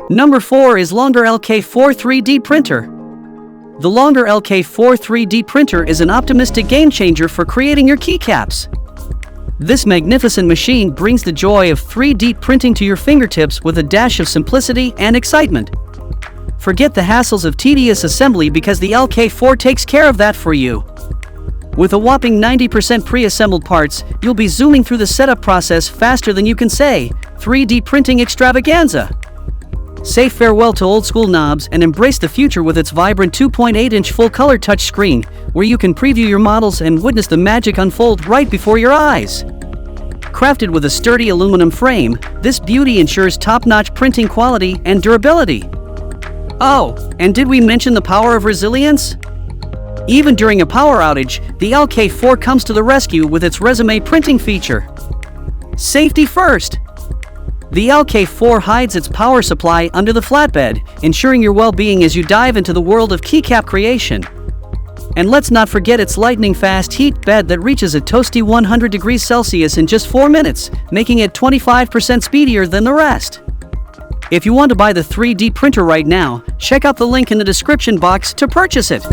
Number 4 is LONGER LK4 3D printer. The LONGER LK4 3D printer is an optimistic game-changer for creating your keycaps. This magnificent machine brings the joy of 3D printing to your fingertips with a dash of simplicity and excitement. Forget the hassles of tedious assembly because the LK4 takes care of that for you. With a whopping 90% pre-assembled parts, you'll be zooming through the setup process faster than you can say, 3D printing extravaganza. Say farewell to old-school knobs and embrace the future with its vibrant 2.8-inch full-color touchscreen, where you can preview your models and witness the magic unfold right before your eyes. Crafted with a sturdy aluminum frame, this beauty ensures top-notch printing quality and durability. Oh, and did we mention the power of resilience? Even during a power outage, the LK4 comes to the rescue with its resume printing feature. Safety first! The LK4 hides its power supply under the flatbed, ensuring your well-being as you dive into the world of keycap creation. And let's not forget its lightning-fast heat bed that reaches a toasty 100 degrees Celsius in just 4 minutes, making it 25% speedier than the rest. If you want to buy the 3D printer right now, check out the link in the description box to purchase it.